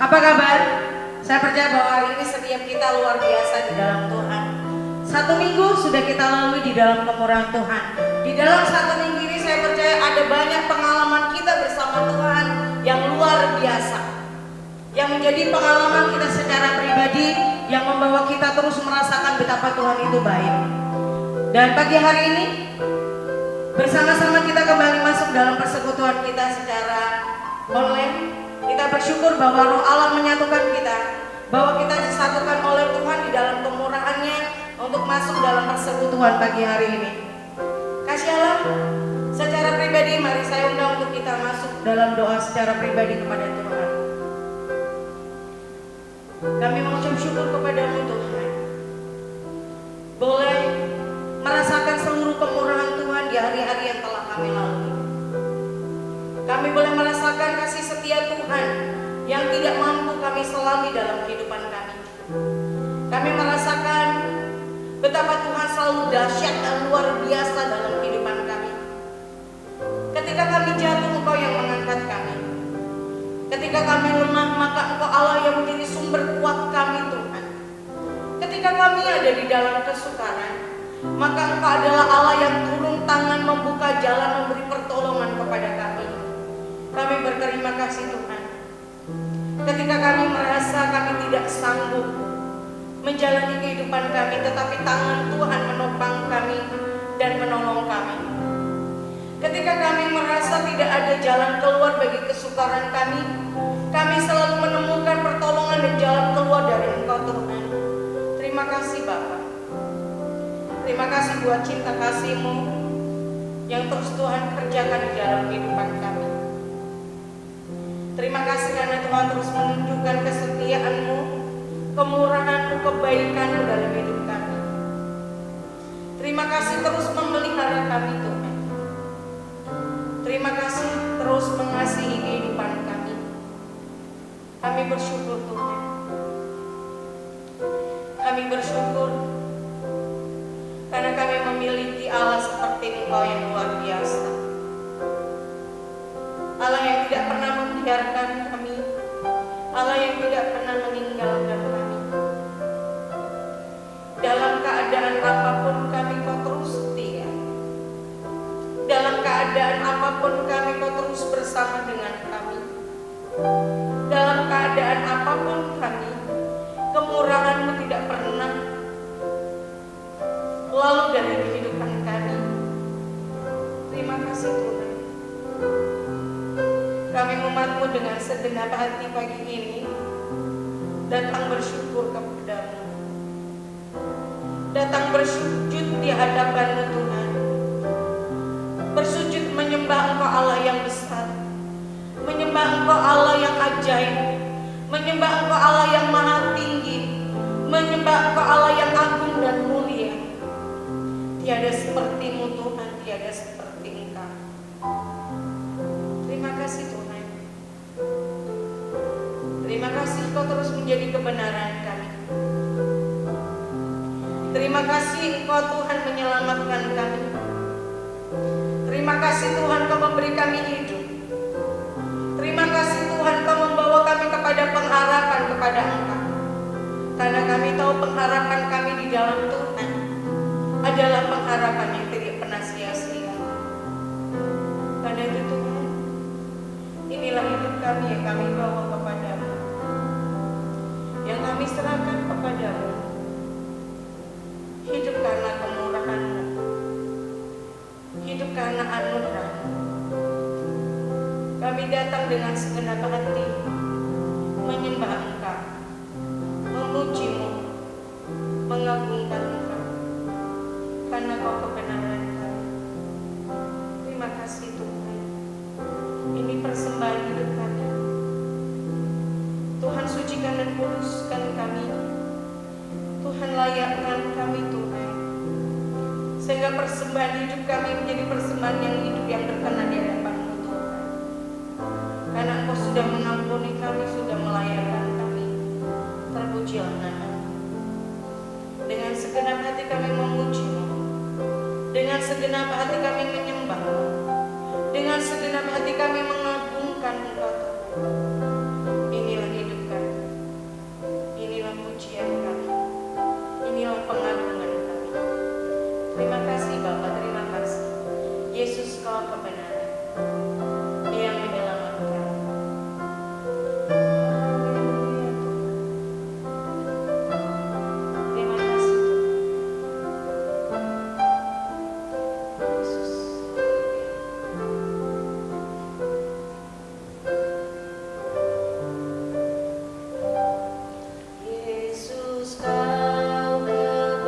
Apa kabar? Saya percaya bahwa hari ini setiap kita luar biasa di dalam Tuhan. Satu minggu sudah kita lalui di dalam kemurahan Tuhan. Di dalam satu minggu ini saya percaya ada banyak pengalaman kita bersama Tuhan yang luar biasa, yang menjadi pengalaman kita secara pribadi, yang membawa kita terus merasakan betapa Tuhan itu baik. Dan pagi hari ini bersama-sama kita kembali masuk dalam persekutuan kita secara online. Kita bersyukur bahwa Roh Allah menyatukan kita, bahwa kita disatukan oleh Tuhan di dalam kemurahannya untuk masuk dalam persekutuan pagi hari ini. Kasih Allah, secara pribadi mari saya undang untuk kita masuk dalam doa secara pribadi kepada Tuhan. Kami mengucap syukur kepada-Mu Tuhan, boleh merasakan seluruh kemurahan Tuhan di hari-hari yang telah kami lalui. Kami boleh merasakan kasih setia Tuhan yang tidak mampu kami selami dalam kehidupan kami. Kami merasakan betapa Tuhan selalu dahsyat dan luar biasa dalam kehidupan kami. Ketika kami jatuh, Engkau yang mengangkat kami. Ketika kami lemah, maka Engkau Allah yang menjadi sumber kuat kami Tuhan. Ketika kami ada di dalam kesukaran, maka Engkau adalah Allah yang turun tangan membuka jalan, memberi pertolongan kepada kami. Kami berterima kasih Tuhan. Ketika kami merasa kami tidak sanggup menjalani kehidupan kami, tetapi tangan Tuhan menopang kami dan menolong kami. Ketika kami merasa tidak ada jalan keluar bagi kesukaran kami selalu menemukan pertolongan dan jalan keluar dari Engkau Tuhan. Terima kasih Bapa. Terima kasih buat cinta kasih-Mu yang terus Tuhan kerjakan di dalam kehidupan kami. Terima kasih karena Tuhan terus menunjukkan kesetiaan-Mu, kemurahan-Mu, kebaikan-Mu dalam hidup kami. Terima kasih terus memelihara kami Tuhan. Terima kasih terus mengasihi kehidupan kami. Kami bersyukur Tuhan. Kami bersyukur karena kami memiliki Allah seperti Engkau yang luar biasa. Allah yang tidak pernah membiarkan kami, Allah yang tidak pernah meninggalkan kami. Dalam keadaan apapun kami Kau terus setia. Dalam keadaan apapun kami Kau terus bersama dengan kami. Dalam keadaan apapun kami, kemurahan-Mu tidak pernah lalu dari kehidupan kami. Terima kasih Tuhan. Kami umat-Mu dengan segenap hati pagi ini datang bersyukur kepada-Mu, datang bersujud di hadapan-Mu Tuhan, bersujud menyembah Engkau Allah yang besar, menyembah Engkau Allah yang ajaib, menyembah Engkau Allah yang maha tinggi, menyembah Engkau Allah yang agung dan mulia. Tiada seperti-Mu Tuhan, tiada seperti Engkau. Terima kasih Tuhan. Terima kasih Kau terus menjadi kebenaran kami. Terima kasih Engkau Tuhan menyelamatkan kami. Terima kasih Tuhan Kau memberi kami hidup. Terima kasih Tuhan Kau membawa kami kepada pengharapan kepada Engkau. Karena kami tahu pengharapan kami di dalam Tuhan adalah pengharapan yang tidak pernah sia-sia. Karena itu Tuhan, inilah hidup kami yang kami bawa kepada-Mu, yang kami serahkan kepada-Mu. Hidup karena kemurahan-Mu, hidup karena anugerah-Mu. Kami datang dengan segenap hati menyembah Engkau, memuji-Mu, mengagungkan Engkau, karena Kau kebenaran kami. Terima kasih Tuhan. Ini persembahan hidup kami. Tuhan sucikan dan kuduskan kami. Tuhan layakkan kami Tuhan, sehingga persembahan hidup kami menjadi persembahan yang hidup yang berkenan di hadapan-Mu Tuhan. Karena Engkau sudah mengampuni kami, sudah melayakkan kami. Terpujilah nama-Mu. Dengan segenap hati kami memuji-Mu, dengan segenap hati kami menyembah-Mu, dengan segenap hati kami mengagungkan Engkau Tuhan. Inilah hidup kami. Terima kasih Bapak, terima kasih. Yesus kau kebenaran yang menyelamatkan. Terima kasih Yesus. Yesus kau kebenaran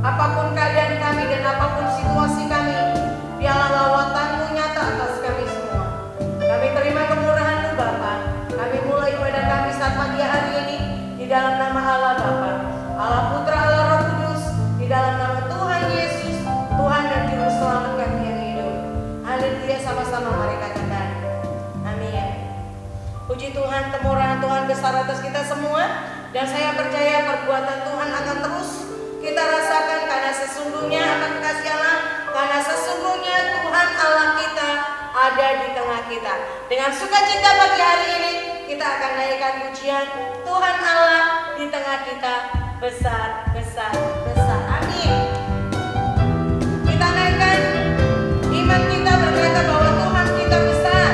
Apapun keadaan kami dan apapun situasi kami, biarlah lawatan-Mu nyata atas kami semua. Kami terima kemurahan-Mu Bapa. Kami mulai ibadah kami saat pagi hari ini di dalam nama Allah Bapa, Allah Putra, Allah Roh Kudus, di dalam nama Tuhan Yesus, Tuhan dan Juru Selamat kami yang hidup. Haleluya, sama-sama mari katakan amin. Puji Tuhan, kemurahan Tuhan besar atas kita semua. Dan saya percaya perbuatan Tuhan akan terus kita rasakan, karena sesungguhnya akan kasih Allah, karena sesungguhnya Tuhan Allah kita ada di tengah kita. Dengan sukacita pagi hari ini kita akan naikkan pujian Tuhan Allah di tengah kita, besar, besar, besar. Amin. Kita naikkan iman kita, berkata bahwa Tuhan kita besar.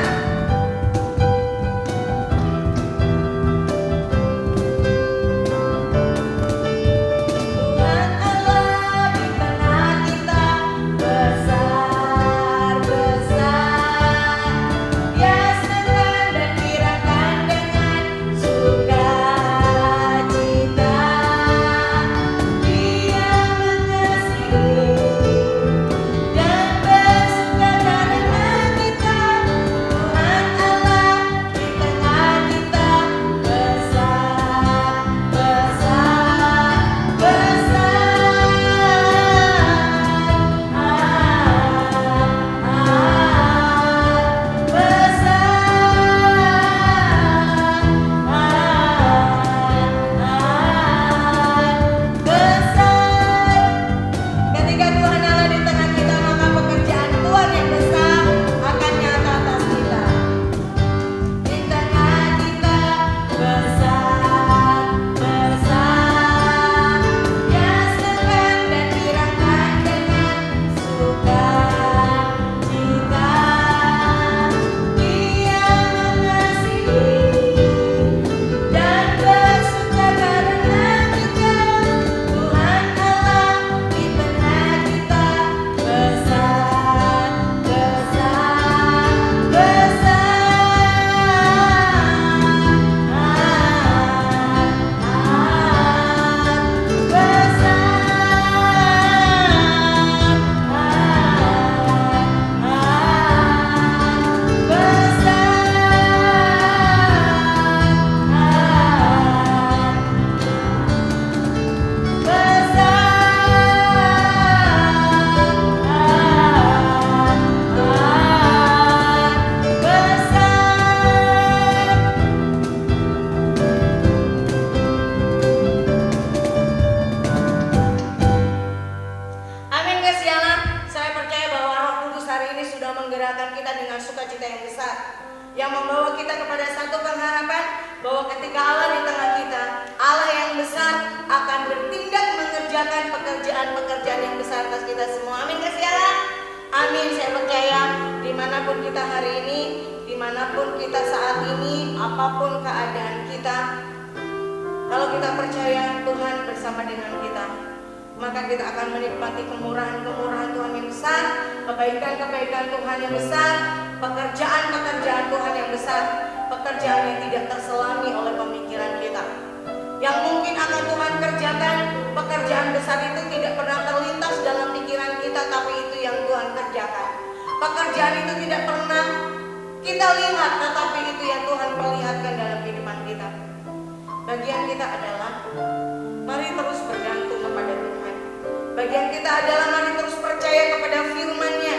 Pekerjaan itu tidak pernah kita lihat, tetapi itu yang Tuhan perlihatkan dalam kehidupan kita. Bagian kita adalah mari terus bergantung kepada Tuhan. Bagian kita adalah mari terus percaya kepada firman-Nya,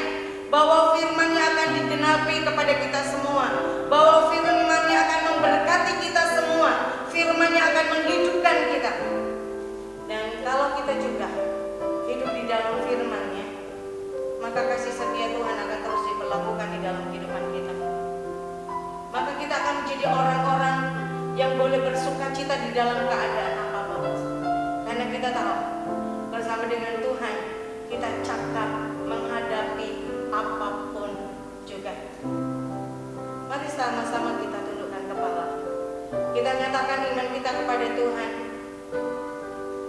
bahwa firman-Nya akan digenapi kepada kita semua, bahwa firman-Nya akan memberkati kita semua, firman-Nya akan menghidupkan kita. Dan kalau kita juga hidup di dalam firman-Nya, maka kasih setia Tuhan akan terus diberlakukan di dalam kehidupan kita. Maka kita akan menjadi orang-orang yang boleh bersukacita di dalam keadaan apapun. Karena kita tahu bersama dengan Tuhan kita cakap menghadapi apapun juga. Mari sama-sama kita tundukkan kepala. Kita nyatakan iman kita kepada Tuhan,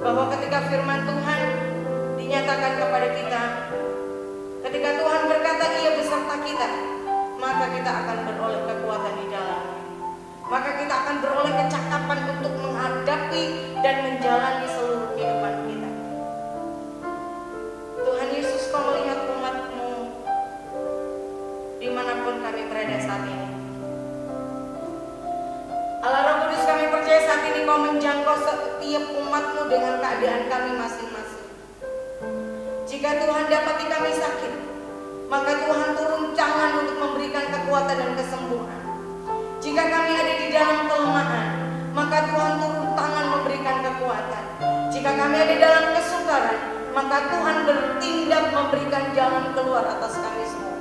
bahwa ketika firman Tuhan dinyatakan kepada kita, ketika Tuhan berkata Ia beserta kita, maka kita akan beroleh kekuatan di dalamnya. Maka kita akan beroleh kecakapan untuk menghadapi dan menjalani seluruh kehidupan kita. Engkau setiap umat-Mu dengan keadaan kami masing-masing. Jika Tuhan dapati kami sakit, maka Tuhan turun tangan untuk memberikan kekuatan dan kesembuhan. Jika kami ada di dalam kelemahan, maka Tuhan turun tangan memberikan kekuatan. Jika kami ada dalam kesukaran, maka Tuhan bertindak memberikan jalan keluar atas kami semua.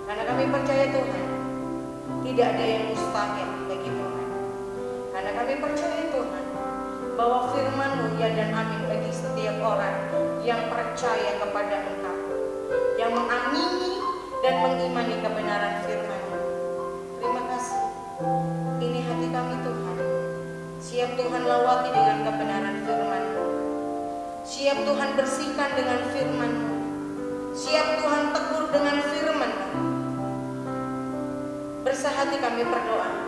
Karena kami percaya Tuhan, tidak ada yang mustahil bagi Tuhan. Karena kami percaya Tuhan, bahwa firman-Mu ya dan amin bagi setiap orang yang percaya kepada Engkau, yang mengamini dan mengimani kebenaran firman-Mu. Terima kasih. Ini hati kami Tuhan, siap Tuhan lawati dengan kebenaran firman-Mu. Siap Tuhan bersihkan dengan firman-Mu. Siap Tuhan tegur dengan firman-Mu. Bersahati kami berdoa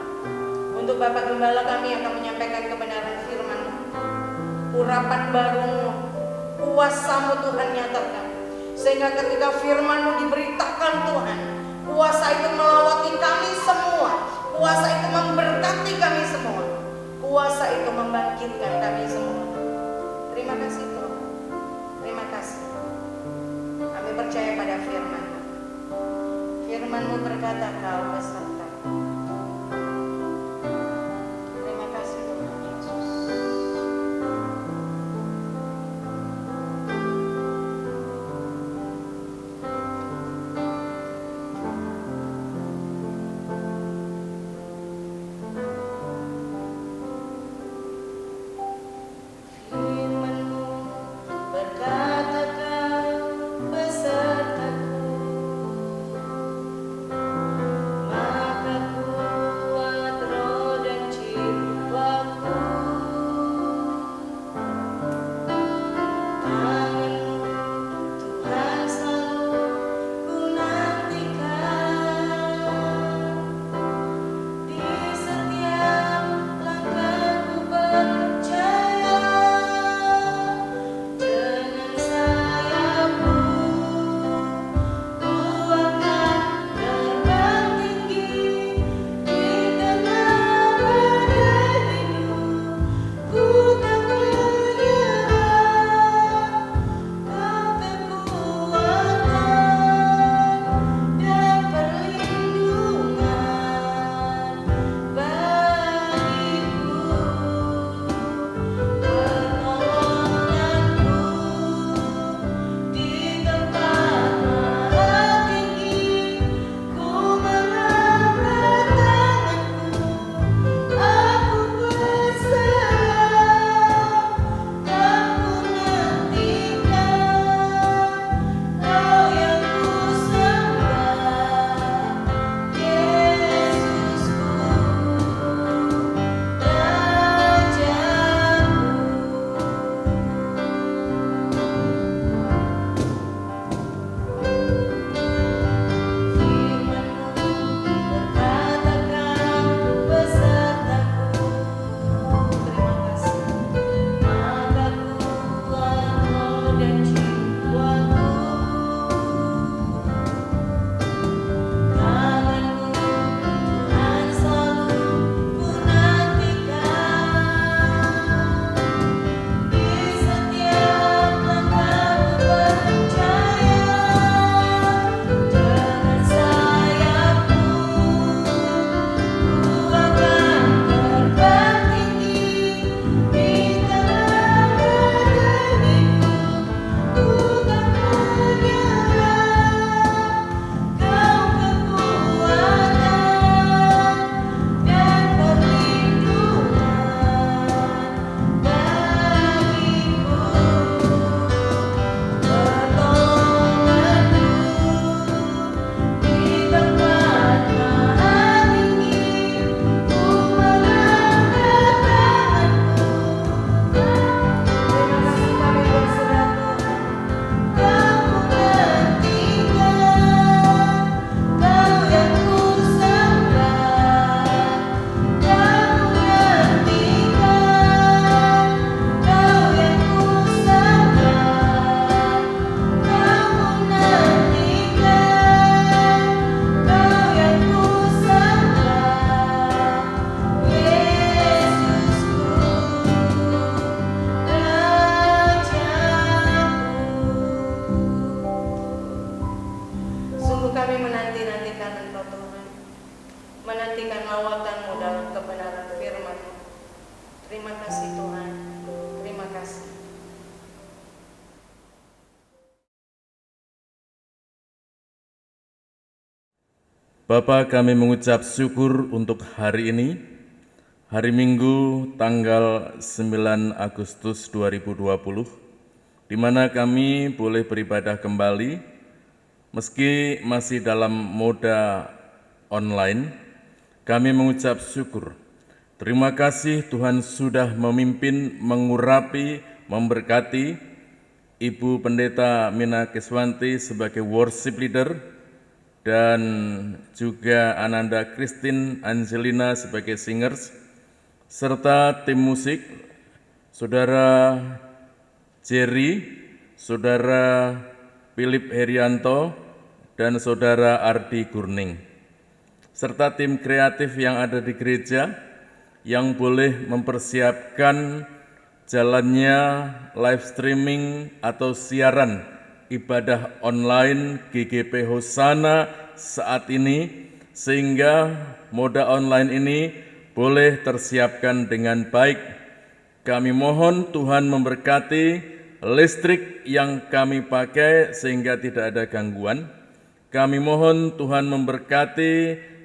untuk Bapak Gembala kami yang akan menyampaikan kebenaran firman-Mu. Urapan baru-Mu, kuasa-Mu Tuhan nyatakan, sehingga ketika firman-Mu diberitakan Tuhan, kuasa itu melawati kami semua, kuasa itu memberkati kami semua, kuasa itu membangkitkan kami semua. Terima kasih Tuhan, terima kasih. Kami percaya pada firman-Mu. Firman-Mu berkata Kau beserta. Terima kasih Tuhan Yesus. Firman-Mu berkata Kau besertaku. Bapa, kami mengucap syukur untuk hari ini, hari Minggu tanggal 9 Agustus 2020, di mana kami boleh beribadah kembali, meski masih dalam moda online. Kami mengucap syukur. Terima kasih Tuhan sudah memimpin, mengurapi, memberkati Ibu Pendeta Mina Keswanti sebagai worship leader, dan juga Ananda Christine Angelina sebagai singers, serta tim musik, Saudara Jerry, Saudara Philip Herianto, dan Saudara Ardi Gurning, serta tim kreatif yang ada di gereja yang boleh mempersiapkan jalannya live streaming atau siaran ibadah online GGP Hosana saat ini, sehingga moda online ini boleh tersiapkan dengan baik. Kami mohon Tuhan memberkati listrik yang kami pakai sehingga tidak ada gangguan. Kami mohon Tuhan memberkati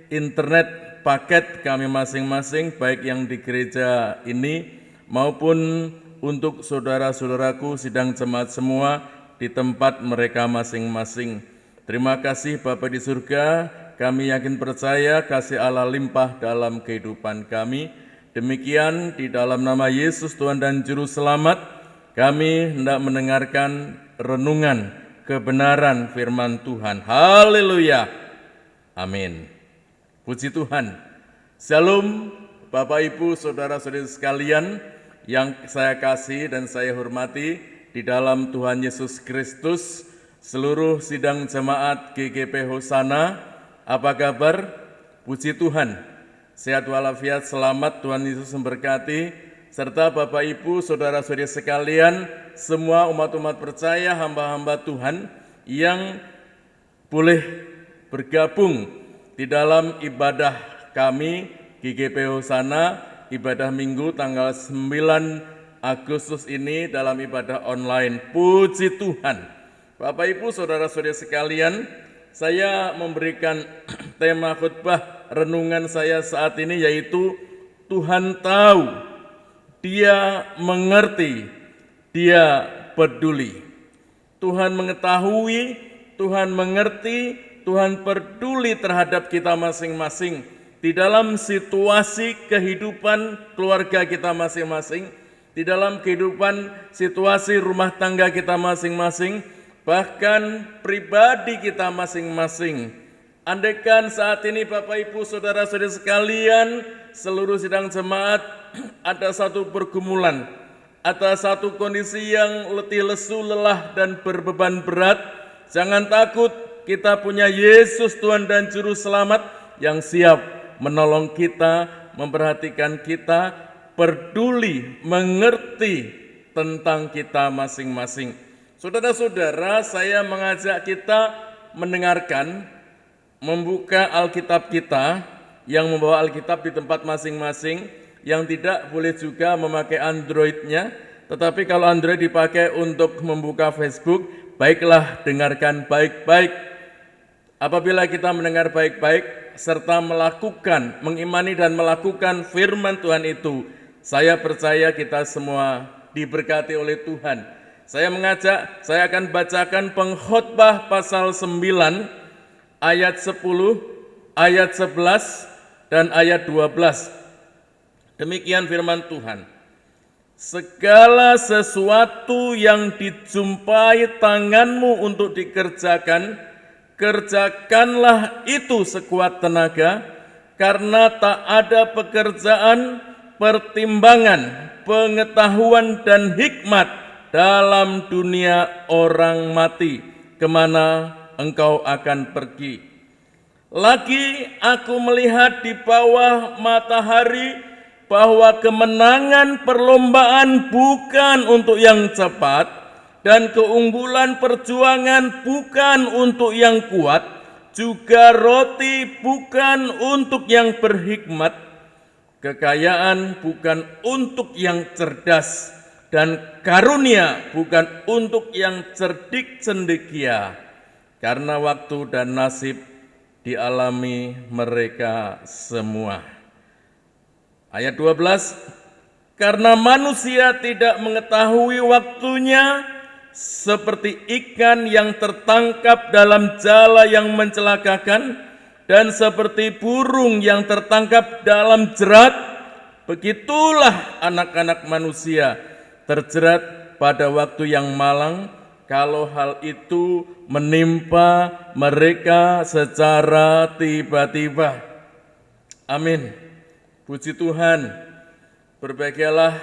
internet paket kami masing-masing, baik yang di gereja ini maupun untuk saudara-saudaraku sidang jemaat semua di tempat mereka masing-masing. Terima kasih Bapa di surga, kami yakin percaya kasih Allah limpah dalam kehidupan kami. Demikian di dalam nama Yesus Tuhan dan Juru Selamat, kami hendak mendengarkan renungan kebenaran firman Tuhan. Haleluya. Amin. Puji Tuhan. Shalom Bapak Ibu Saudara-saudari sekalian yang saya kasih dan saya hormati di dalam Tuhan Yesus Kristus, seluruh sidang jemaat GGP Hosana, apa kabar? Puji Tuhan, sehat walafiat, selamat, Tuhan Yesus memberkati, serta Bapak Ibu Saudara-saudari sekalian, semua umat-umat percaya, hamba-hamba Tuhan yang boleh bergabung di dalam ibadah kami GGP Hosana, ibadah Minggu tanggal 9 Agustus ini dalam ibadah online. Puji Tuhan. Bapak Ibu Saudara-saudari sekalian, saya memberikan tema khotbah renungan saya saat ini yaitu Tuhan tahu, Dia mengerti, Dia peduli. Tuhan mengetahui, Tuhan mengerti, Tuhan peduli terhadap kita masing-masing di dalam situasi kehidupan keluarga kita masing-masing, di dalam kehidupan situasi rumah tangga kita masing-masing, bahkan pribadi kita masing-masing. Andaikan saat ini Bapak Ibu Saudara-saudari sekalian, seluruh sidang jemaat ada satu pergumulan, ada satu kondisi yang letih lesu, lelah dan berbeban berat, jangan takut, kita punya Yesus Tuhan dan Juru Selamat yang siap menolong kita, memperhatikan kita, peduli, mengerti tentang kita masing-masing. Saudara-saudara, saya mengajak kita mendengarkan, membuka Alkitab kita, yang membawa Alkitab di tempat masing-masing, yang tidak boleh juga memakai Android-nya, tetapi kalau Android dipakai untuk membuka Facebook, baiklah dengarkan baik-baik. Apabila kita mendengar baik-baik, serta melakukan, mengimani dan melakukan firman Tuhan itu, saya percaya kita semua diberkati oleh Tuhan. Saya mengajak, saya akan bacakan pengkhotbah pasal 9, ayat 10, ayat 11, dan ayat 12. Demikian firman Tuhan. Segala sesuatu yang dijumpai tanganmu untuk dikerjakan, kerjakanlah itu sekuat tenaga, karena tak ada pekerjaan, pertimbangan, pengetahuan dan hikmat dalam dunia orang mati, kemana engkau akan pergi. Lagi aku melihat di bawah matahari bahwa kemenangan perlombaan bukan untuk yang cepat, dan keunggulan perjuangan bukan untuk yang kuat, juga roti bukan untuk yang berhikmat, kekayaan bukan untuk yang cerdas, dan karunia bukan untuk yang cerdik cendekia. Karena waktu dan nasib dialami mereka semua. Ayat 12, karena manusia tidak mengetahui waktunya seperti ikan yang tertangkap dalam jala yang mencelakakan dan seperti burung yang tertangkap dalam jerat, begitulah anak-anak manusia terjerat pada waktu yang malang kalau hal itu menimpa mereka secara tiba-tiba. Amin. Puji Tuhan, berbahagialah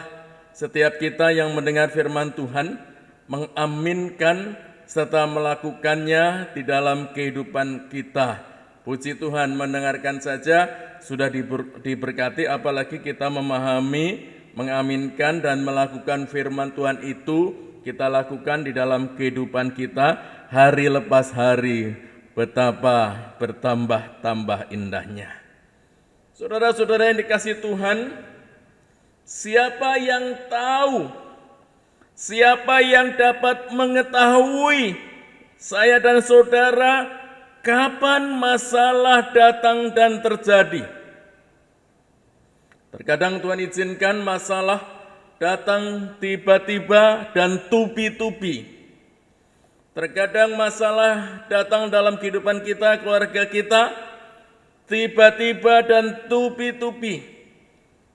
setiap kita yang mendengar firman Tuhan, mengaminkan serta melakukannya di dalam kehidupan kita. Puji Tuhan, mendengarkan saja sudah diberkati, apalagi kita memahami, mengaminkan dan melakukan firman Tuhan itu kita lakukan di dalam kehidupan kita hari lepas hari. Betapa bertambah-tambah indahnya. Saudara-saudara yang dikasihi Tuhan, siapa yang tahu, siapa yang dapat mengetahui saya dan saudara kapan masalah datang dan terjadi? Terkadang Tuhan izinkan masalah datang tiba-tiba dan tupi-tupi. Terkadang masalah datang dalam kehidupan kita, keluarga kita, tiba-tiba dan tupi-tupi.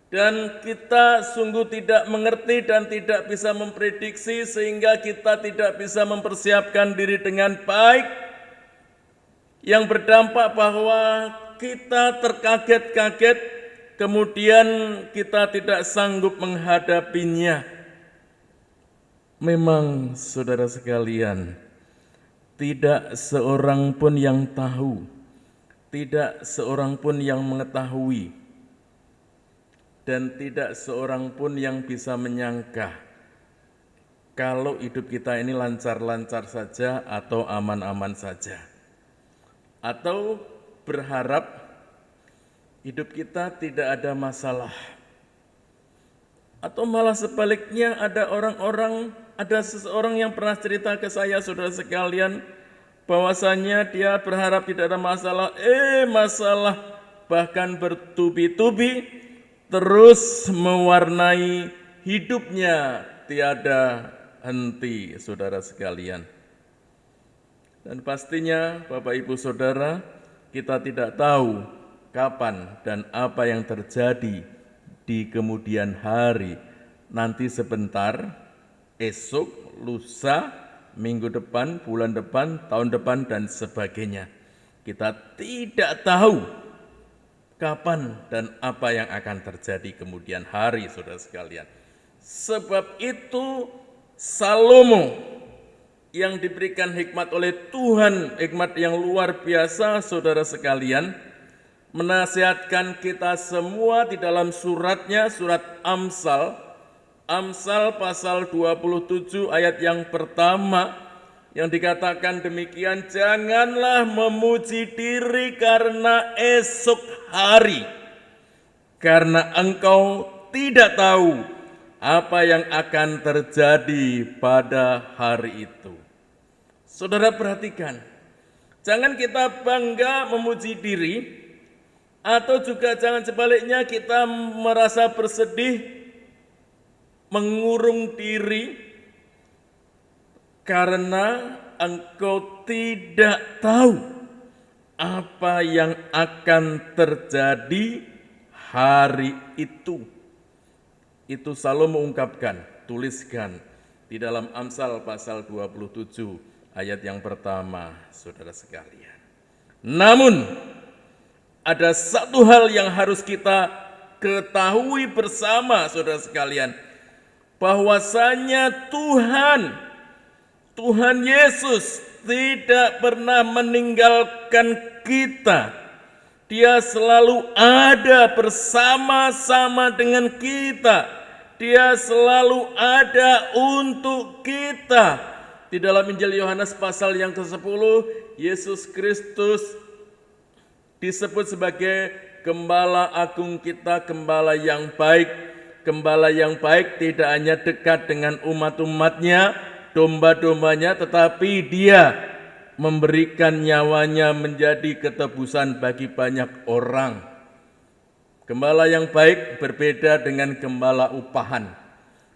Dan kita sungguh tidak mengerti dan tidak bisa memprediksi sehingga kita tidak bisa mempersiapkan diri dengan baik, yang berdampak bahwa kita terkaget-kaget, kemudian kita tidak sanggup menghadapinya. Memang saudara sekalian, tidak seorang pun yang tahu, tidak seorang pun yang mengetahui, dan tidak seorang pun yang bisa menyangka kalau hidup kita ini lancar-lancar saja atau aman-aman saja. Atau berharap hidup kita tidak ada masalah. Atau malah sebaliknya ada seseorang yang pernah cerita ke saya, saudara sekalian, bahwasanya dia berharap tidak ada masalah, masalah bahkan bertubi-tubi terus mewarnai hidupnya tiada henti, saudara sekalian. Dan pastinya Bapak Ibu Saudara, kita tidak tahu kapan dan apa yang terjadi di kemudian hari, nanti sebentar, esok, lusa, minggu depan, bulan depan, tahun depan, dan sebagainya. Kita tidak tahu kapan dan apa yang akan terjadi kemudian hari, saudara sekalian. Sebab itu Salomo yang diberikan hikmat oleh Tuhan, hikmat yang luar biasa, saudara sekalian, menasihatkan kita semua di dalam suratnya, surat Amsal pasal 27 ayat yang pertama, yang dikatakan demikian, janganlah memuji diri karena esok hari, karena engkau tidak tahu apa yang akan terjadi pada hari itu. Saudara perhatikan, jangan kita bangga memuji diri, atau juga jangan sebaliknya kita merasa bersedih, mengurung diri, karena engkau tidak tahu apa yang akan terjadi hari itu. Itu Salomo ungkapkan, tuliskan di dalam Amsal pasal 27 ayat yang pertama, saudara sekalian. Namun, ada satu hal yang harus kita ketahui bersama, saudara sekalian, bahwasanya Tuhan Yesus tidak pernah meninggalkan kita. Dia selalu ada bersama-sama dengan kita. Dia selalu ada untuk kita. Di dalam Injil Yohanes pasal yang ke-10, Yesus Kristus disebut sebagai Gembala Agung kita, Gembala yang baik. Gembala yang baik tidak hanya dekat dengan umat-umatnya, domba-dombanya, tetapi dia memberikan nyawanya menjadi ketebusan bagi banyak orang. Gembala yang baik berbeda dengan gembala upahan.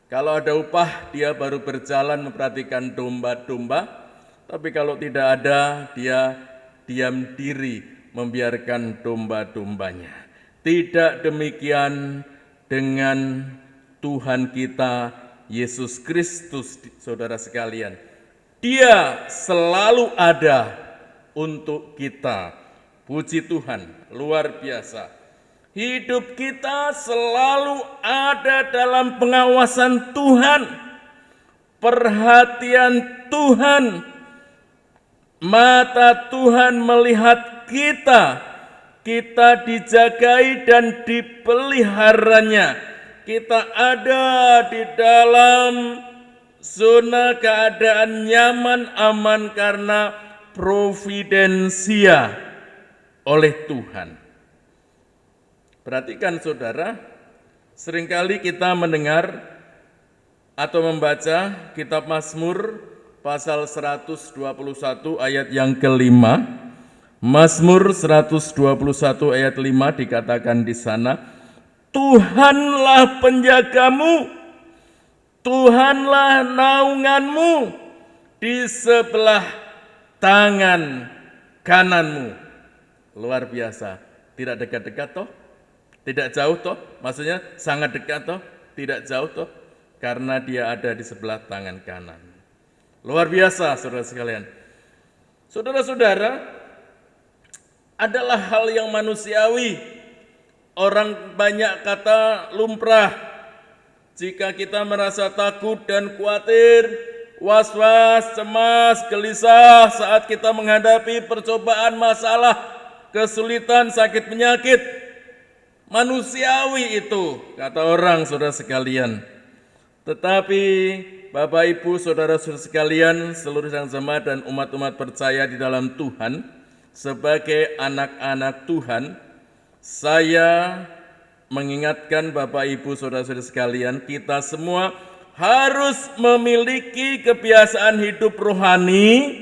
Kalau ada upah, dia baru berjalan memperhatikan domba-domba, tapi kalau tidak ada, dia diam diri membiarkan domba-dombanya. Tidak demikian dengan Tuhan kita Yesus Kristus, saudara sekalian. Dia selalu ada untuk kita. Puji Tuhan, luar biasa. Hidup kita selalu ada dalam pengawasan Tuhan, perhatian Tuhan. Mata Tuhan melihat kita, kita dijagai dan dipeliharanya. Kita ada di dalam zona keadaan nyaman, aman karena providensia oleh Tuhan. Perhatikan saudara, seringkali kita mendengar atau membaca kitab Mazmur pasal 121 ayat yang kelima. Mazmur 121 ayat 5 dikatakan di sana, Tuhanlah penjagamu, Tuhanlah naunganmu di sebelah tangan kananmu. Luar biasa, tidak dekat-dekat toh, tidak jauh toh, maksudnya sangat dekat toh, tidak jauh toh, karena dia ada di sebelah tangan kanan. Luar biasa saudara sekalian. Saudara-saudara, adalah hal yang manusiawi. Orang banyak kata lumrah. Jika kita merasa takut dan khawatir, was-was, cemas, gelisah saat kita menghadapi percobaan, masalah, kesulitan, sakit penyakit. Manusiawi itu, kata orang, saudara sekalian. Tetapi Bapak Ibu, saudara-saudara sekalian, seluruh sang jemaat dan umat-umat percaya di dalam Tuhan, sebagai anak-anak Tuhan, saya mengingatkan Bapak Ibu, saudara-saudara sekalian, kita semua harus memiliki kebiasaan hidup rohani.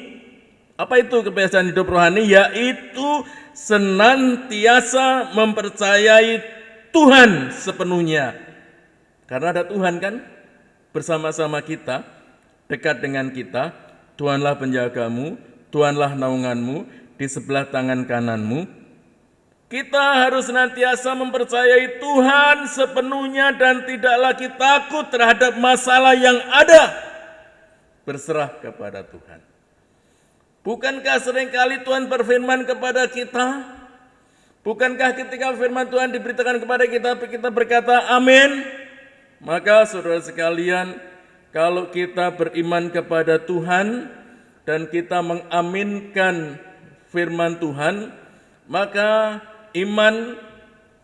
Apa itu kebiasaan hidup rohani? Yaitu senantiasa mempercayai Tuhan sepenuhnya. Karena ada Tuhan kan bersama-sama kita, dekat dengan kita. Tuhanlah penjagamu, Tuhanlah naunganmu, di sebelah tangan kananmu. Kita harus senantiasa mempercayai Tuhan sepenuhnya dan tidak lagi takut terhadap masalah yang ada. Berserah kepada Tuhan. Bukankah seringkali Tuhan berfirman kepada kita? Bukankah ketika firman Tuhan diberitakan kepada kita berkata amin? Maka saudara sekalian, kalau kita beriman kepada Tuhan dan kita mengaminkan firman Tuhan, maka iman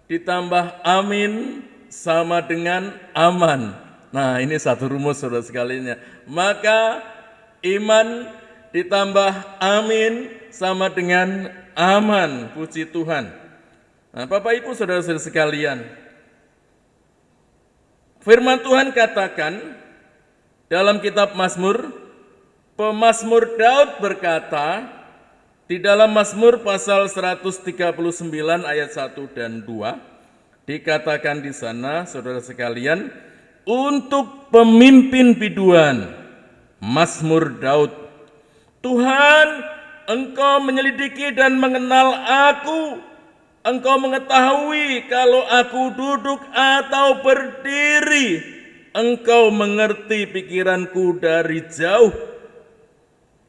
ditambah amin sama dengan aman. Nah, ini satu rumus saudara sekalian. Maka iman ditambah amin sama dengan aman. Puji Tuhan. Nah, Bapak Ibu saudara-saudara sekalian, firman Tuhan katakan dalam kitab Mazmur, pemazmur Daud berkata di dalam Mazmur pasal 139 ayat 1 dan 2, dikatakan di sana saudara sekalian, untuk pemimpin biduan, Mazmur Daud, Tuhan, Engkau menyelidiki dan mengenal aku. Engkau mengetahui kalau aku duduk atau berdiri. Engkau mengerti pikiranku dari jauh.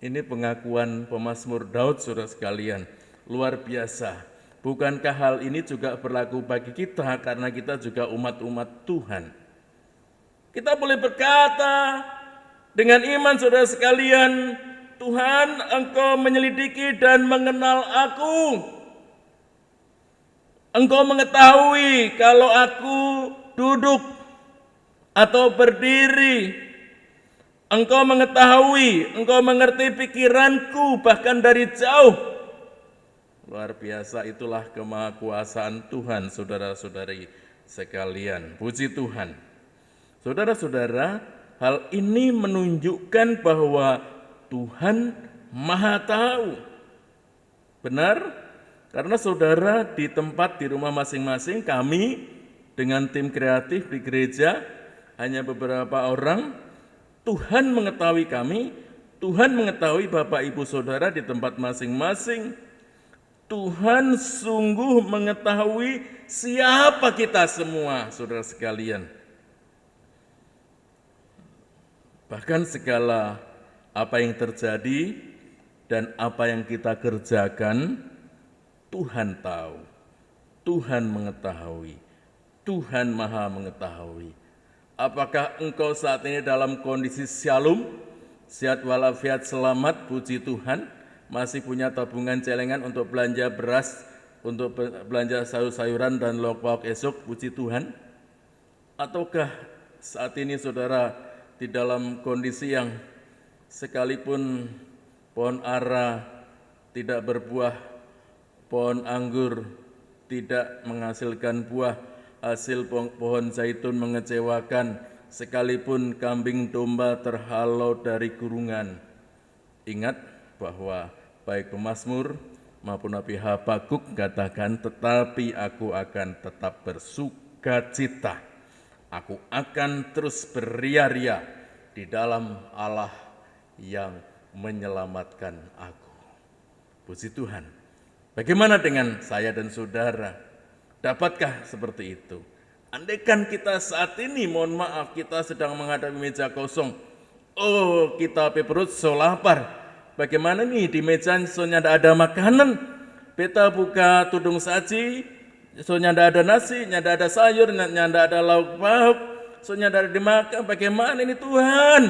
Ini pengakuan pemazmur Daud, saudara sekalian. Luar biasa. Bukankah hal ini juga berlaku bagi kita karena kita juga umat-umat Tuhan? Kita boleh berkata dengan iman, saudara sekalian, Tuhan, Engkau menyelidiki dan mengenal aku. Engkau mengetahui kalau aku duduk atau berdiri. Engkau mengetahui, Engkau mengerti pikiranku bahkan dari jauh. Luar biasa, itulah kemahakuasaan Tuhan, saudara-saudari sekalian. Puji Tuhan. Saudara-saudara, hal ini menunjukkan bahwa Tuhan Maha tahu. Benar? Karena saudara di tempat di rumah masing-masing, kami dengan tim kreatif di gereja hanya beberapa orang. Tuhan mengetahui kami, Tuhan mengetahui Bapak Ibu Saudara di tempat masing-masing. Tuhan sungguh mengetahui siapa kita semua, saudara sekalian. Bahkan segala apa yang terjadi dan apa yang kita kerjakan, Tuhan tahu, Tuhan mengetahui, Tuhan Maha mengetahui. Apakah engkau saat ini dalam kondisi shalom, sehat walafiat, selamat, puji Tuhan, masih punya tabungan celengan untuk belanja beras, untuk belanja sayur-sayuran dan lauk pauk esok, puji Tuhan? Ataukah saat ini saudara di dalam kondisi yang sekalipun pohon ara tidak berbuah, pohon anggur tidak menghasilkan buah, hasil pohon zaitun mengecewakan, sekalipun kambing domba terhalau dari kurungan. Ingat bahwa baik pemazmur maupun Nabi Habakuk katakan, tetapi aku akan tetap bersukacita, aku akan terus beria-ria di dalam Allah yang menyelamatkan aku. Puji Tuhan. Bagaimana dengan saya dan saudara? Dapatkah seperti itu? Andaikan kita saat ini, mohon maaf, kita sedang menghadapi meja kosong. Oh, kita perut so lapar. Bagaimana nih di meja soalnya tidak ada makanan? Beta buka tudung saji, soalnya tidak ada nasi, tidak ada sayur, tidak ada lauk pauk, soalnya tidak ada dimakan. Bagaimana ini Tuhan?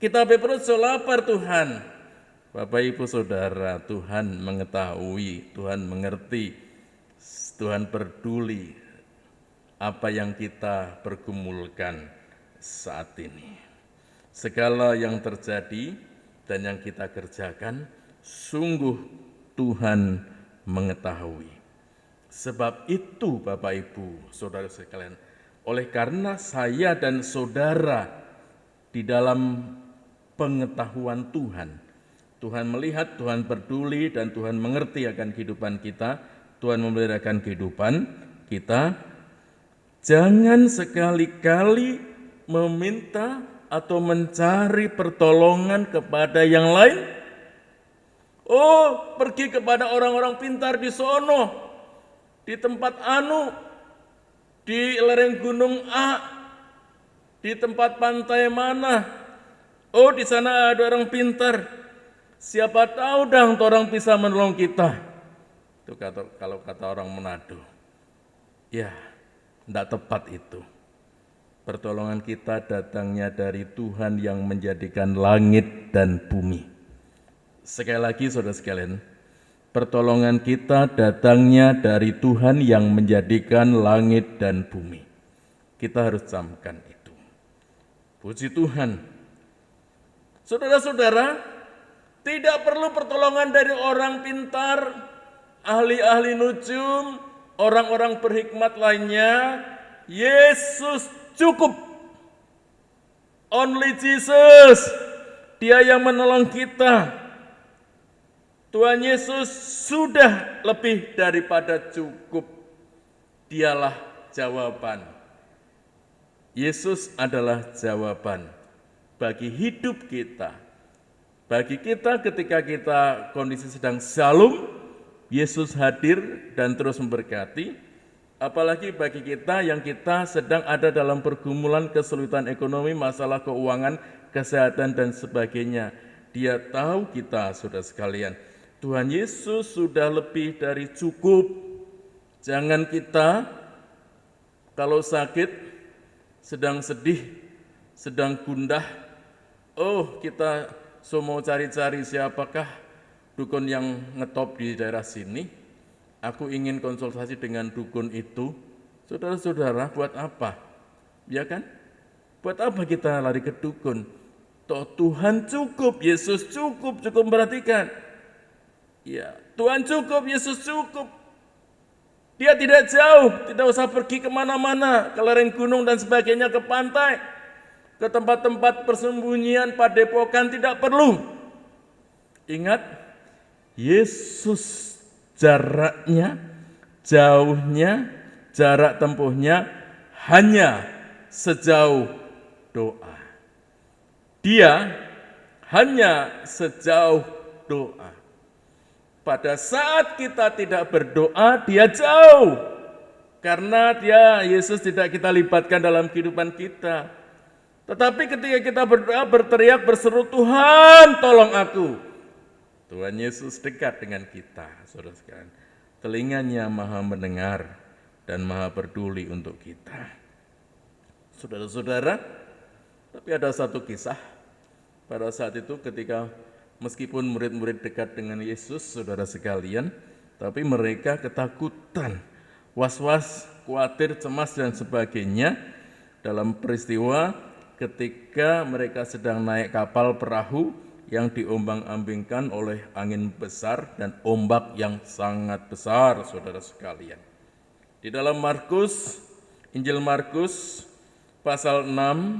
Kita perut so lapar Tuhan. Bapak Ibu Saudara, Tuhan mengetahui, Tuhan mengerti, Tuhan peduli apa yang kita pergumulkan saat ini. Segala yang terjadi dan yang kita kerjakan, sungguh Tuhan mengetahui. Sebab itu Bapak Ibu, Saudara sekalian, oleh karena saya dan saudara di dalam pengetahuan Tuhan, Tuhan melihat, Tuhan peduli, dan Tuhan mengerti akan kehidupan kita, Tuhan memeliharakan kehidupan kita. Jangan sekali-kali meminta atau mencari pertolongan kepada yang lain. Oh, pergi kepada orang-orang pintar di sono, di tempat anu, di lereng gunung A, di tempat pantai mana. Oh, di sana ada orang pintar. Siapa tahu dang orang bisa menolong kita. Itu kalau kata orang Manado. Ya, tidak tepat itu. Pertolongan kita datangnya dari Tuhan yang menjadikan langit dan bumi. Sekali lagi saudara sekalian, pertolongan kita datangnya dari Tuhan yang menjadikan langit dan bumi. Kita harus camkan itu. Puji Tuhan. Saudara-saudara, tidak perlu pertolongan dari orang pintar, ahli-ahli nujum, orang-orang berhikmat lainnya. Yesus cukup. Only Jesus. Dia yang menolong kita. Tuhan Yesus sudah lebih daripada cukup. Dialah jawaban. Yesus adalah jawaban bagi hidup kita. Bagi kita ketika kita kondisi sedang shalom, Yesus hadir dan terus memberkati. Apalagi bagi kita yang kita sedang ada dalam pergumulan kesulitan ekonomi, masalah keuangan, kesehatan dan sebagainya. Dia tahu kita, saudara sekalian. Tuhan Yesus sudah lebih dari cukup. Jangan kita kalau sakit, sedang sedih, sedang gundah, oh kita mau cari-cari siapakah dukun yang ngetop di daerah sini. Aku ingin konsultasi dengan dukun itu. Saudara-saudara, buat apa? Ya kan? Buat apa kita lari ke dukun? Toh Tuhan cukup, Yesus cukup memperhatikan. Ya, Tuhan cukup, Yesus cukup. Dia tidak jauh, tidak usah pergi kemana-mana, ke lereng gunung dan sebagainya, ke pantai, ke tempat-tempat persembunyian, padepokan, tidak perlu. Ingat, Yesus jaraknya, jauhnya, jarak tempuhnya hanya sejauh doa. Dia hanya sejauh doa. Pada saat kita tidak berdoa, dia jauh. Karena Yesus tidak kita libatkan dalam kehidupan kita. Tetapi ketika kita berdoa, berteriak, berseru, Tuhan tolong aku. Tuhan Yesus dekat dengan kita, saudara sekalian. Telinganya maha mendengar dan maha peduli untuk kita. Saudara-saudara, tapi ada satu kisah. Pada saat itu ketika meskipun murid-murid dekat dengan Yesus, saudara sekalian, tapi mereka ketakutan, was-was, khawatir, cemas, dan sebagainya dalam peristiwa ketika mereka sedang naik kapal perahu yang diombang-ambingkan oleh angin besar dan ombak yang sangat besar, saudara sekalian. Di dalam Injil Markus, pasal 6,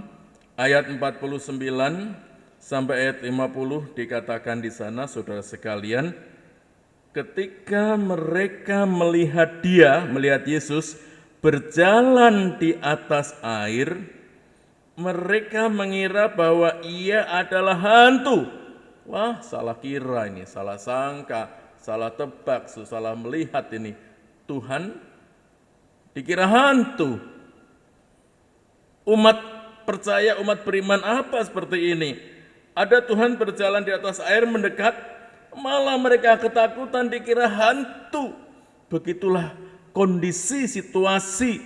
ayat 49 sampai ayat 50 dikatakan di sana, saudara sekalian, ketika mereka melihat Yesus berjalan di atas air, mereka mengira bahwa ia adalah hantu. Wah, salah kira ini, salah sangka, salah tebak, salah melihat ini. Tuhan dikira hantu. Umat percaya, umat beriman apa seperti ini? Ada Tuhan berjalan di atas air mendekat, malah mereka ketakutan dikira hantu. Begitulah kondisi, situasi,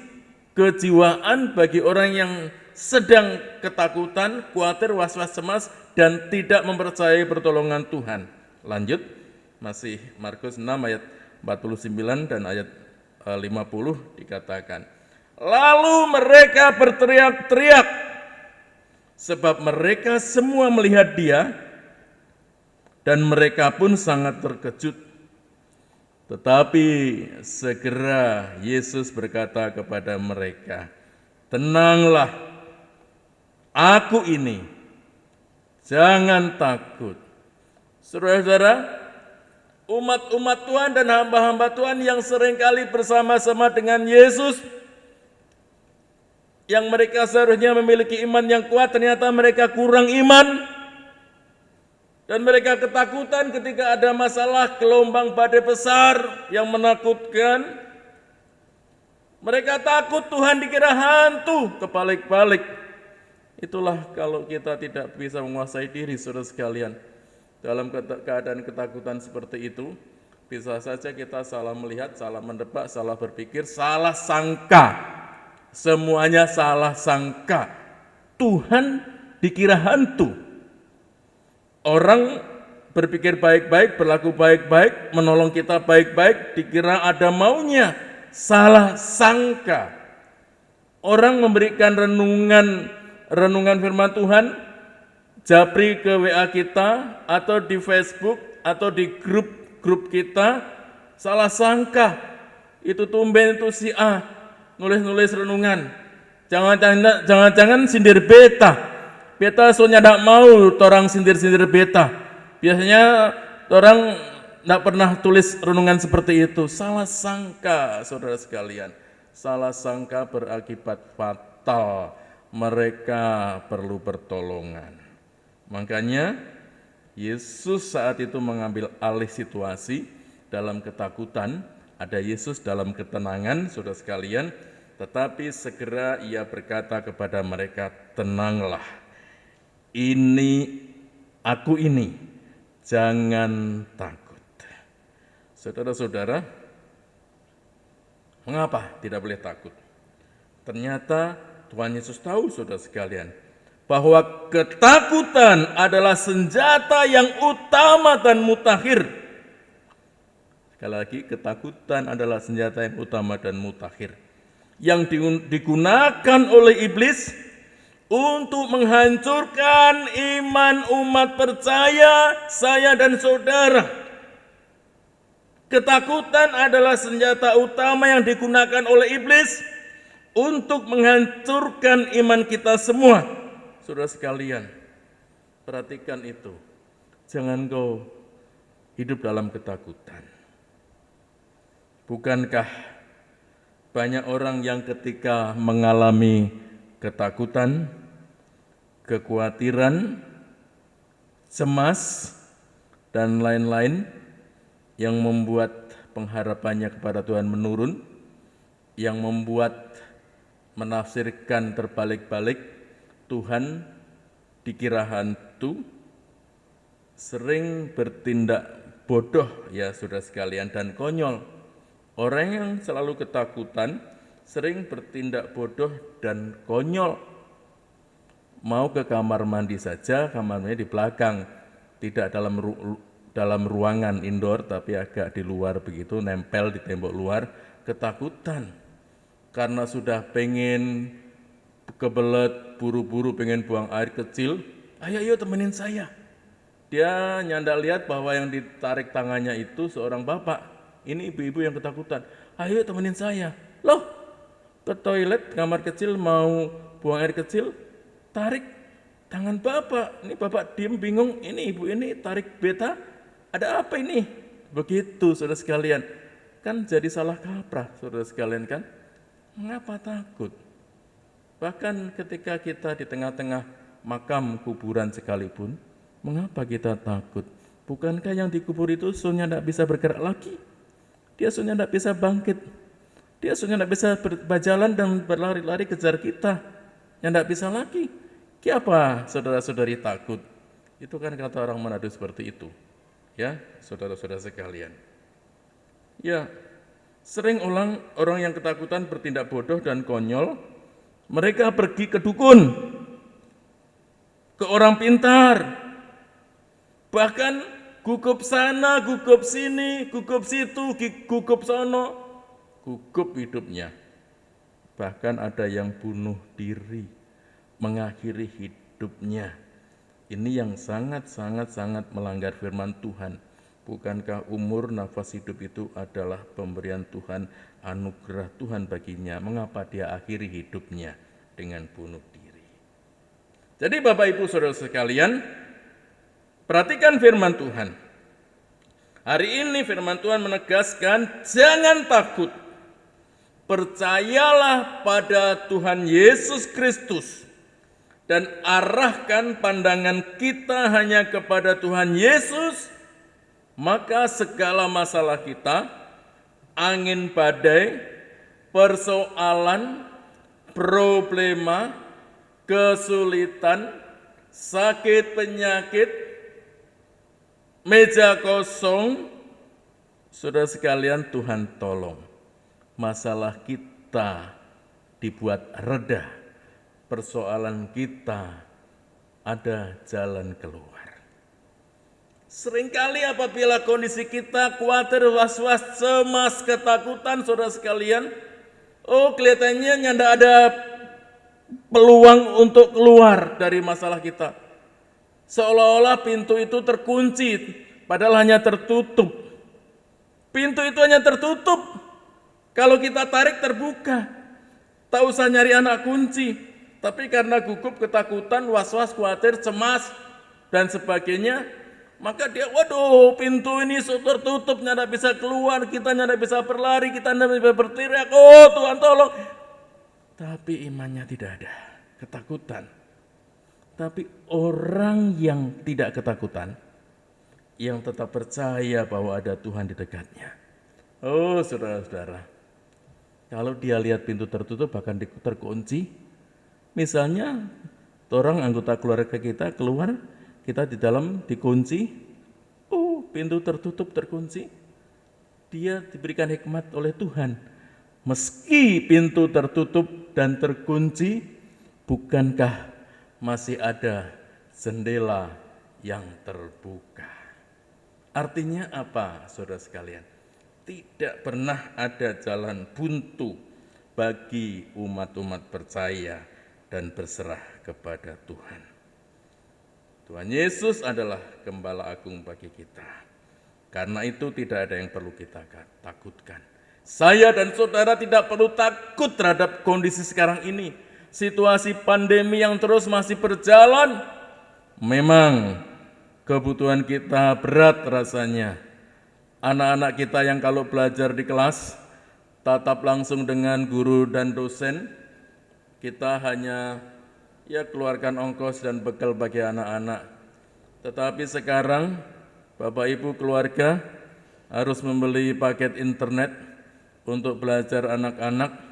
kejiwaan bagi orang yang sedang ketakutan, khawatir, was-was, cemas, dan tidak mempercayai pertolongan Tuhan. Lanjut, masih Markus 6 ayat 49 dan ayat 50 dikatakan, lalu mereka berteriak-teriak, sebab mereka semua melihat dia, dan mereka pun sangat terkejut. Tetapi segera Yesus berkata kepada mereka, tenanglah, aku ini, jangan takut. Saudara-saudara, umat-umat Tuhan dan hamba-hamba Tuhan yang seringkali bersama-sama dengan Yesus, yang mereka seharusnya memiliki iman yang kuat, ternyata mereka kurang iman. Dan mereka ketakutan ketika ada masalah gelombang badai besar yang menakutkan. Mereka takut Tuhan dikira hantu, kebalik-balik. Itulah kalau kita tidak bisa menguasai diri, saudara sekalian. Dalam keadaan ketakutan seperti itu, bisa saja kita salah melihat, salah mendebak, salah berpikir, salah sangka. Semuanya salah sangka. Tuhan dikira hantu. Orang berpikir baik-baik, berlaku baik-baik, menolong kita baik-baik, dikira ada maunya. Salah sangka. Orang memberikan renungan firman Tuhan, japri ke WA kita, atau di Facebook, atau di grup kita, salah sangka. Itu tumben itu si A, nulis renungan. Jangan-jangan sindir beta. Beta soalnya tidak mau orang sindir-sindir beta. Biasanya orang tidak pernah tulis renungan seperti itu. Salah sangka, saudara sekalian. Salah sangka berakibat fatal. Mereka perlu pertolongan. Makanya Yesus saat itu mengambil alih situasi dalam ketakutan. Ada Yesus dalam ketenangan, saudara sekalian. Tetapi segera ia berkata kepada mereka, tenanglah. Aku ini, jangan takut. Saudara-saudara, mengapa tidak boleh takut? Ternyata Tuhan Yesus tahu, saudara sekalian, bahwa ketakutan adalah senjata yang utama dan mutakhir. Sekali lagi, ketakutan adalah senjata yang utama dan mutakhir, yang digunakan oleh iblis untuk menghancurkan iman umat percaya, saya dan saudara. Ketakutan adalah senjata utama yang digunakan oleh iblis untuk menghancurkan iman kita semua. Saudara sekalian, perhatikan itu. Jangan kau hidup dalam ketakutan. Bukankah banyak orang yang ketika mengalami ketakutan, kekhawatiran, cemas, dan lain-lain yang membuat pengharapannya kepada Tuhan menurun, yang membuat menafsirkan terbalik-balik Tuhan dikira hantu, sering bertindak bodoh ya saudara sekalian dan konyol. Orang yang selalu ketakutan sering bertindak bodoh dan konyol. Mau ke kamar mandi saja, kamar mandi di belakang, tidak dalam ruangan indoor tapi agak di luar begitu, nempel di tembok luar, ketakutan. Karena sudah pengen kebelet, buru-buru pengen buang air kecil, ayo temenin saya. Dia nyanda lihat bahwa yang ditarik tangannya itu seorang bapak. Ini ibu-ibu yang ketakutan. Ayo temenin saya. Loh, ke toilet kamar kecil mau buang air kecil, tarik tangan bapak. Ini bapak diem bingung, ini ibu ini tarik beta. Ada apa ini? Begitu saudara sekalian. Kan jadi salah kaprah saudara sekalian kan? Mengapa takut? Bahkan ketika kita di tengah-tengah makam kuburan sekalipun, mengapa kita takut? Bukankah yang dikubur itu sunya tidak bisa bergerak lagi? Dia sunya tidak bisa bangkit. Dia sunya tidak bisa berjalan dan berlari-lari kejar kita. Yang tidak bisa lagi. Kenapa saudara-saudari takut? Itu kan kata orang Manado seperti itu. Ya, saudara-saudara sekalian. Ya, sering orang yang ketakutan bertindak bodoh dan konyol. Mereka pergi ke dukun, ke orang pintar, bahkan gugup sana, gugup sini, gugup situ, gugup sono, gugup hidupnya. Bahkan ada yang bunuh diri, mengakhiri hidupnya. Ini yang sangat melanggar firman Tuhan. Bukankah umur nafas hidup itu adalah pemberian Tuhan, anugerah Tuhan baginya? Mengapa dia akhiri hidupnya dengan bunuh diri? Jadi Bapak Ibu Saudara sekalian, perhatikan firman Tuhan. Hari ini firman Tuhan menegaskan, jangan takut. Percayalah pada Tuhan Yesus Kristus dan arahkan pandangan kita hanya kepada Tuhan Yesus, maka segala masalah kita, angin badai, persoalan, problema, kesulitan, sakit penyakit, meja kosong, saudara sekalian Tuhan tolong. Masalah kita dibuat reda, persoalan kita ada jalan keluar. Seringkali apabila kondisi kita khawatir, was-was, cemas, ketakutan, saudara sekalian, kelihatannya tidak ada peluang untuk keluar dari masalah kita. Seolah-olah pintu itu terkunci, padahal hanya tertutup. Pintu itu hanya tertutup. Kalau kita tarik terbuka. Tak usah nyari anak kunci. Tapi karena gugup, ketakutan, was-was, khawatir, cemas, dan sebagainya, maka dia, waduh, pintu ini tertutup, tidak bisa keluar, kita tidak bisa berlari, kita tidak bisa berteriak, oh Tuhan tolong. Tapi imannya tidak ada, ketakutan. Tapi orang yang tidak ketakutan, yang tetap percaya bahwa ada Tuhan di dekatnya. Oh saudara-saudara, kalau dia lihat pintu tertutup bahkan terkunci, misalnya orang anggota keluarga kita keluar, kita di dalam dikunci, pintu tertutup terkunci, dia diberikan hikmat oleh Tuhan. Meski pintu tertutup dan terkunci, bukankah masih ada jendela yang terbuka? Artinya apa, saudara sekalian? Tidak pernah ada jalan buntu bagi umat-umat percaya dan berserah kepada Tuhan. Tuhan Yesus adalah Gembala Agung bagi kita. Karena itu tidak ada yang perlu kita takutkan. Saya dan saudara tidak perlu takut terhadap kondisi sekarang ini. Situasi pandemi yang terus masih berjalan, memang kebutuhan kita berat rasanya. Anak-anak kita yang kalau belajar di kelas, tatap langsung dengan guru dan dosen, kita hanya keluarkan ongkos dan bekal bagi anak-anak. Tetapi sekarang Bapak Ibu keluarga harus membeli paket internet untuk belajar anak-anak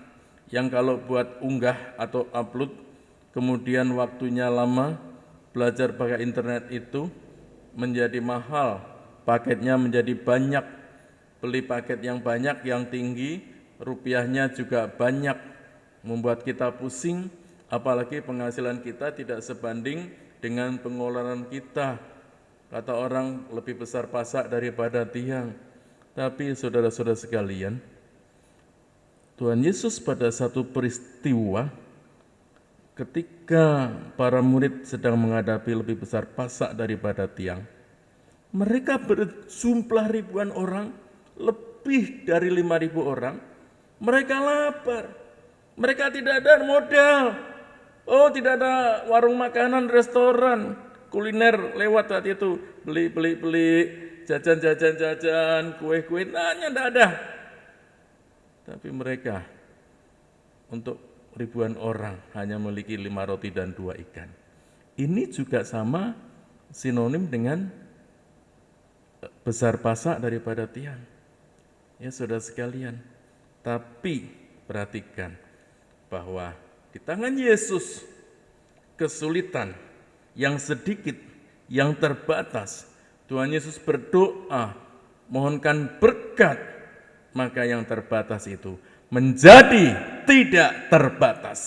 yang kalau buat unggah atau upload, kemudian waktunya lama, belajar pakai internet itu menjadi mahal, paketnya menjadi banyak, beli paket yang banyak, yang tinggi, rupiahnya juga banyak, membuat kita pusing, apalagi penghasilan kita tidak sebanding dengan pengeluaran kita. Kata orang lebih besar pasak daripada tiang. Tapi saudara-saudara sekalian, Tuhan Yesus pada satu peristiwa ketika para murid sedang menghadapi lebih besar pasak daripada tiang, mereka berjumlah ribuan orang, lebih dari 5.000 orang, mereka lapar, mereka tidak ada modal, tidak ada warung makanan, restoran, kuliner lewat saat itu, beli, jajan, kue-kue, nanya tidak ada. Tapi mereka untuk ribuan orang hanya memiliki 5 roti dan 2 ikan. Ini juga sama sinonim dengan besar pasak daripada tiang. Ya saudara sekalian, tapi perhatikan bahwa di tangan Yesus kesulitan yang sedikit, yang terbatas, Tuhan Yesus berdoa, mohonkan berkat, maka yang terbatas itu menjadi tidak terbatas.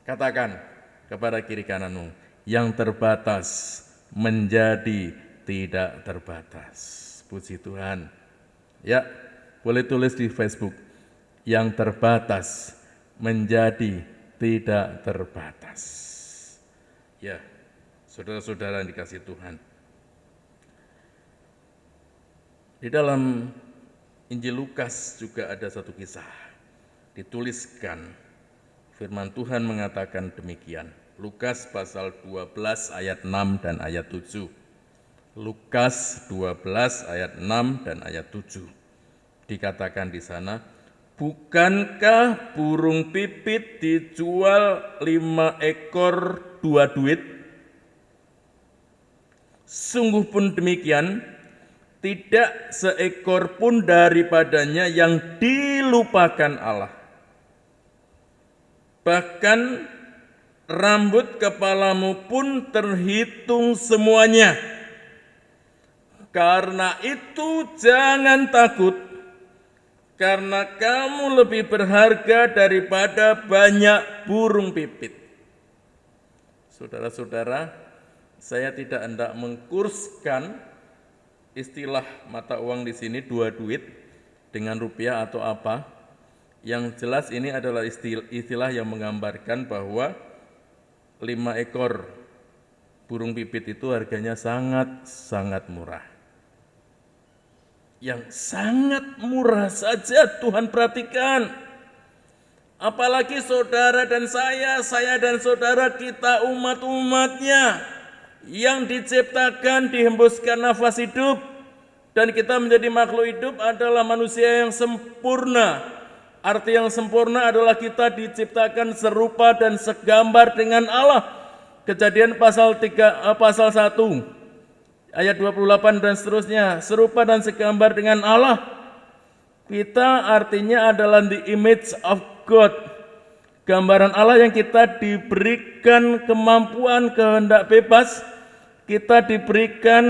Katakan kepada kiri kananmu, yang terbatas menjadi tidak terbatas. Puji Tuhan. Ya, boleh tulis di Facebook, yang terbatas menjadi tidak terbatas. Ya, saudara-saudara yang dikasihi Tuhan. Di dalam Injil Lukas juga ada satu kisah dituliskan, firman Tuhan mengatakan demikian. Lukas pasal 12 ayat 6 dan ayat 7. Lukas 12 ayat 6 dan ayat 7. Dikatakan di sana, bukankah burung pipit dijual 5 ekor 2 duit? Sungguh pun demikian, tidak seekor pun daripadanya yang dilupakan Allah. Bahkan rambut kepalamu pun terhitung semuanya. Karena itu jangan takut, karena kamu lebih berharga daripada banyak burung pipit. Saudara-saudara, saya tidak hendak mengkurskan istilah mata uang di sini 2 duit dengan rupiah atau apa. Yang jelas ini adalah istilah yang menggambarkan bahwa 5 ekor burung pipit itu harganya sangat sangat murah. Yang sangat murah saja Tuhan perhatikan. Apalagi saudara dan saya dan saudara, kita umat-umatnya yang diciptakan, dihembuskan nafas hidup, dan kita menjadi makhluk hidup adalah manusia yang sempurna. Arti yang sempurna adalah kita diciptakan serupa dan segambar dengan Allah. Kejadian pasal 1 ayat 28 dan seterusnya, serupa dan segambar dengan Allah. Kita artinya adalah the image of God, gambaran Allah yang kita diberikan kemampuan kehendak bebas, kita diberikan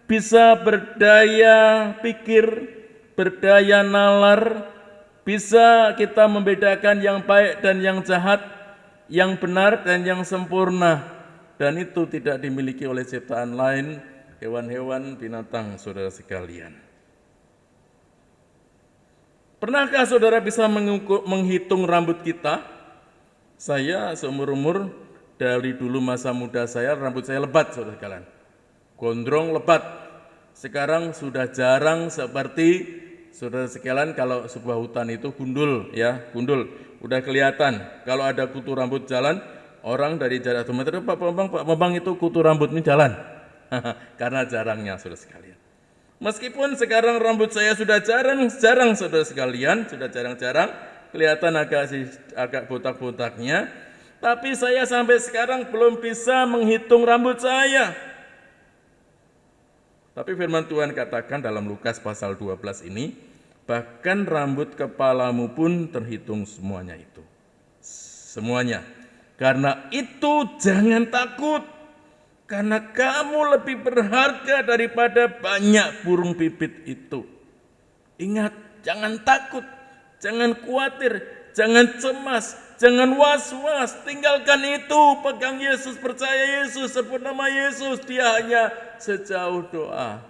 bisa berdaya pikir, berdaya nalar, bisa kita membedakan yang baik dan yang jahat, yang benar dan yang sempurna. Dan itu tidak dimiliki oleh ciptaan lain, hewan-hewan, binatang, saudara sekalian. Pernahkah saudara bisa menghitung rambut kita? Saya seumur-umur, dari dulu masa muda saya, rambut saya lebat, saudara sekalian. Gondrong lebat. Sekarang sudah jarang seperti saudara sekalian, kalau sebuah hutan itu gundul, ya, gundul. Udah kelihatan, kalau ada kutu rambut jalan, orang dari jarak 2 meter, Pak Bambang itu kutu rambut ini jalan. Karena jarangnya, saudara sekalian. Meskipun sekarang rambut saya sudah jarang saudara sekalian, sudah jarang-jarang, kelihatan agak botak-botaknya, tapi saya sampai sekarang belum bisa menghitung rambut saya. Tapi firman Tuhan katakan dalam Lukas pasal 12 ini, bahkan rambut kepalamu pun terhitung semuanya itu. Semuanya. Karena itu jangan takut, karena kamu lebih berharga daripada banyak burung pipit itu. Ingat, jangan takut, jangan khawatir, jangan cemas, jangan was-was, tinggalkan itu, pegang Yesus, percaya Yesus, sebut nama Yesus, dia hanya sejauh doa.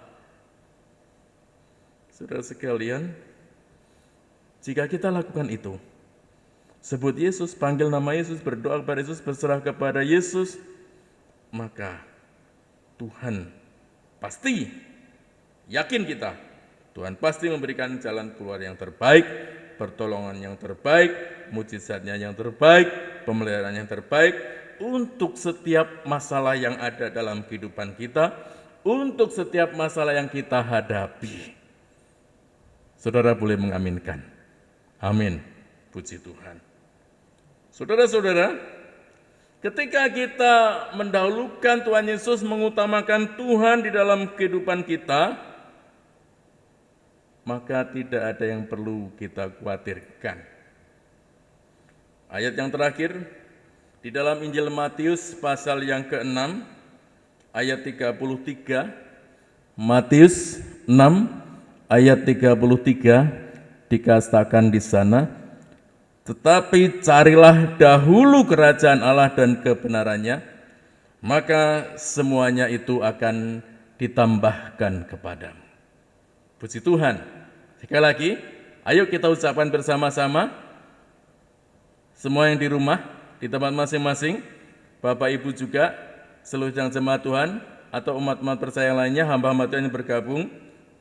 Saudara sekalian, jika kita lakukan itu, sebut Yesus, panggil nama Yesus, berdoa kepada Yesus, berserah kepada Yesus, maka Tuhan pasti, yakin kita, Tuhan pasti memberikan jalan keluar yang terbaik, pertolongan yang terbaik, mujizatnya yang terbaik, pemeliharaan yang terbaik, untuk setiap masalah yang ada dalam kehidupan kita, untuk setiap masalah yang kita hadapi. Saudara boleh mengaminkan. Amin. Puji Tuhan. Saudara-saudara, ketika kita mendahulukan Tuhan Yesus, mengutamakan Tuhan di dalam kehidupan kita, maka tidak ada yang perlu kita khawatirkan. Ayat yang terakhir, di dalam Injil Matius pasal yang ke-6, ayat 33, Matius 6, ayat 33, dikatakan di sana, tetapi carilah dahulu kerajaan Allah dan kebenarannya, maka semuanya itu akan ditambahkan kepadamu. Puji Tuhan. Sekali lagi, ayo kita ucapkan bersama-sama, semua yang di rumah, di tempat masing-masing, Bapak Ibu juga, seluruh jemaat Tuhan, atau umat-umat percaya lainnya, hamba-hamba Tuhan yang bergabung,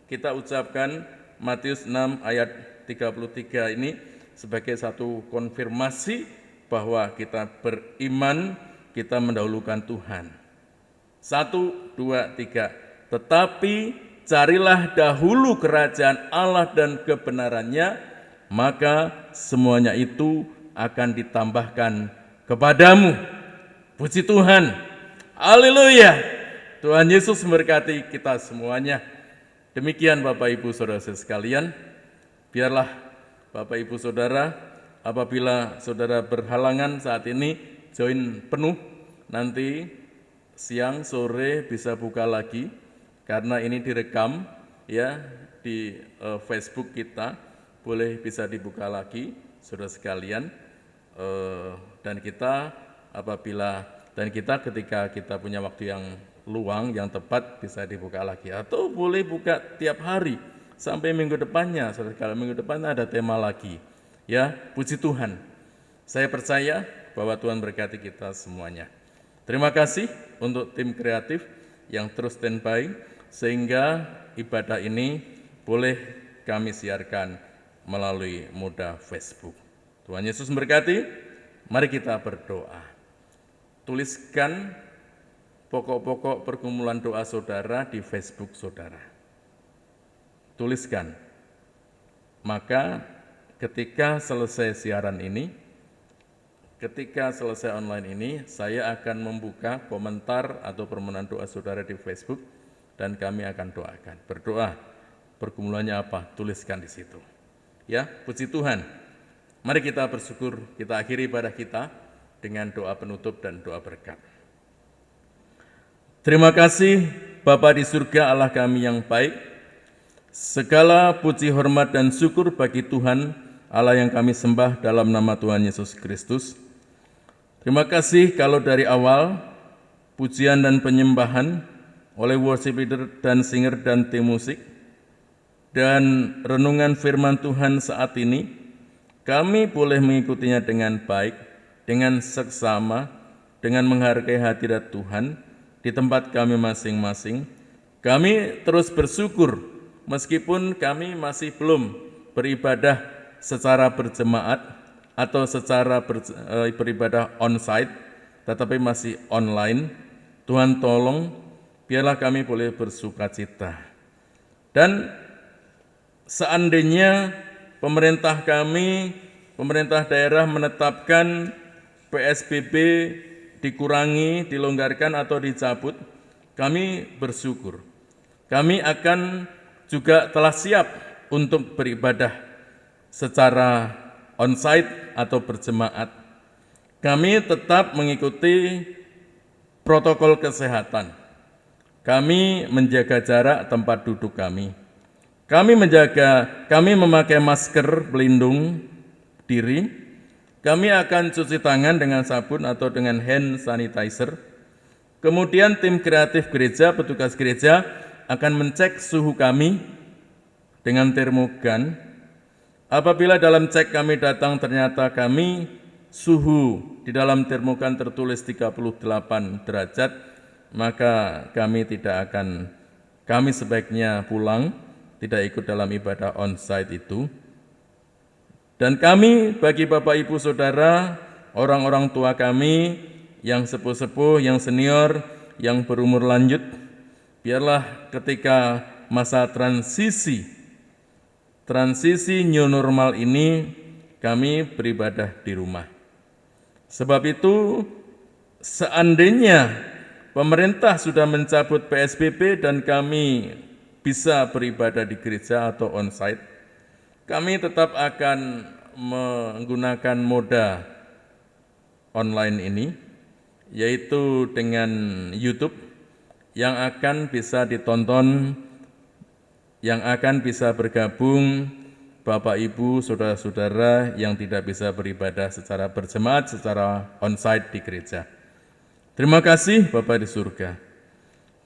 kita ucapkan Matius 6 ayat 33 ini sebagai satu konfirmasi bahwa kita beriman, kita mendahulukan Tuhan. 1, 2, 3. Tetapi carilah dahulu kerajaan Allah dan kebenarannya, maka semuanya itu akan ditambahkan kepadamu. Puji Tuhan. Haleluya. Tuhan Yesus memberkati kita semuanya. Demikian Bapak Ibu Saudara sekalian, biarlah Bapak Ibu Saudara, apabila Saudara berhalangan saat ini join penuh, nanti siang sore bisa buka lagi, karena ini direkam ya di Facebook kita, boleh bisa dibuka lagi Saudara sekalian, dan kita ketika kita punya waktu yang luang, yang tepat, bisa dibuka lagi, atau boleh buka tiap hari sampai minggu depannya. Saudara, minggu depan ada tema lagi. Ya, puji Tuhan. Saya percaya bahwa Tuhan berkati kita semuanya. Terima kasih untuk tim kreatif yang terus standby sehingga ibadah ini boleh kami siarkan melalui moda Facebook. Tuhan Yesus memberkati. Mari kita berdoa. Tuliskan pokok-pokok pergumulan doa saudara di Facebook saudara. Tuliskan. Maka ketika selesai siaran ini, ketika selesai online ini, saya akan membuka komentar atau permohonan doa saudara di Facebook dan kami akan doakan. Berdoa, pergumulannya apa? Tuliskan di situ. Ya, puji Tuhan. Mari kita bersyukur, kita akhiri ibadah kita dengan doa penutup dan doa berkat. Terima kasih Bapa di surga, Allah kami yang baik. Segala puji, hormat, dan syukur bagi Tuhan Allah yang kami sembah dalam nama Tuhan Yesus Kristus. Terima kasih kalau dari awal pujian dan penyembahan oleh worship leader dan singer dan tim musik dan renungan firman Tuhan saat ini, kami boleh mengikutinya dengan baik, dengan seksama, dengan menghargai hadirat Tuhan di tempat kami masing-masing. Kami terus bersyukur meskipun kami masih belum beribadah secara berjemaat atau secara beribadah on-site, tetapi masih online. Tuhan tolong biarlah kami boleh bersukacita. Dan seandainya pemerintah daerah menetapkan PSBB dikurangi, dilonggarkan atau dicabut, kami bersyukur. Kami akan juga telah siap untuk beribadah secara onsite atau berjemaat. Kami tetap mengikuti protokol kesehatan. Kami menjaga jarak tempat duduk kami. Kami memakai masker pelindung diri. Kami akan cuci tangan dengan sabun atau dengan hand sanitizer. Kemudian tim kreatif gereja, petugas gereja akan mencek suhu kami dengan termogan. Apabila dalam cek kami datang ternyata kami suhu di dalam termogan tertulis 38 derajat, maka kami sebaiknya pulang, tidak ikut dalam ibadah onsite itu. Dan kami bagi Bapak Ibu Saudara, orang-orang tua kami yang sepuh-sepuh, yang senior, yang berumur lanjut, biarlah ketika masa transisi new normal ini kami beribadah di rumah. Sebab itu seandainya pemerintah sudah mencabut PSBB dan kami bisa beribadah di gereja atau onsite, kami tetap akan menggunakan moda online ini, yaitu dengan YouTube yang akan bisa ditonton, yang akan bisa bergabung Bapak Ibu, saudara-saudara yang tidak bisa beribadah secara berjemaat, secara onsite di gereja. Terima kasih Bapa di surga.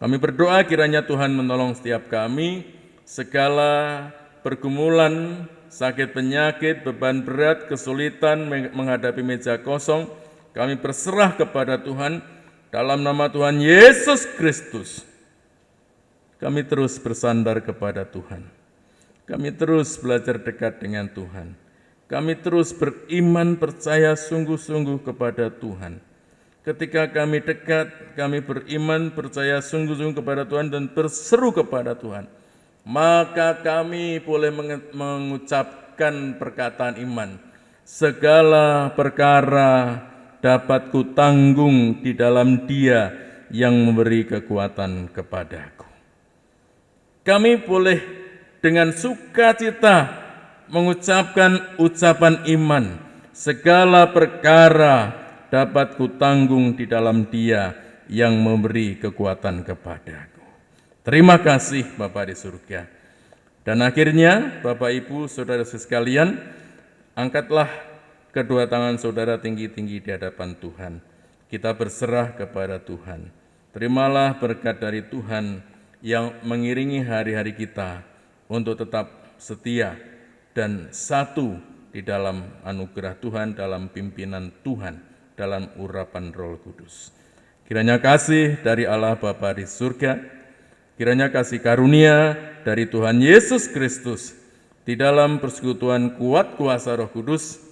Kami berdoa kiranya Tuhan menolong setiap kami, segala pergumulan, sakit penyakit, beban berat, kesulitan menghadapi meja kosong, kami berserah kepada Tuhan dalam nama Tuhan Yesus Kristus. Kami terus bersandar kepada Tuhan. Kami terus belajar dekat dengan Tuhan. Kami terus beriman percaya sungguh-sungguh kepada Tuhan. Ketika kami dekat, kami beriman, percaya sungguh-sungguh kepada Tuhan dan berseru kepada Tuhan. Maka kami boleh mengucapkan perkataan iman. Segala perkara dapat kutanggung di dalam Dia yang memberi kekuatan kepadaku. Kami boleh dengan sukacita mengucapkan ucapan iman. Segala perkara dapat kutanggung di dalam Dia yang memberi kekuatan kepadaku. Terima kasih Bapa di surga. Dan akhirnya Bapak Ibu Saudara sekalian, angkatlah kedua tangan saudara tinggi-tinggi di hadapan Tuhan. Kita berserah kepada Tuhan. Terimalah berkat dari Tuhan yang mengiringi hari-hari kita untuk tetap setia dan satu di dalam anugerah Tuhan, dalam pimpinan Tuhan, dalam urapan Roh Kudus. Kiranya kasih dari Allah Bapa di surga, kiranya kasih karunia dari Tuhan Yesus Kristus di dalam persekutuan kuat kuasa Roh Kudus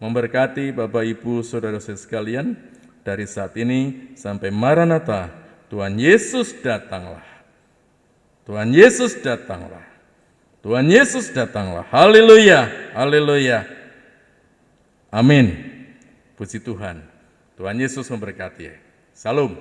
memberkati Bapak Ibu Saudara sekalian dari saat ini sampai Maranatha. Tuhan Yesus datanglah. Tuhan Yesus datanglah. Tuhan Yesus datanglah. Haleluya. Haleluya. Amin. Puji Tuhan. Tuhan Yesus memberkati. Salam.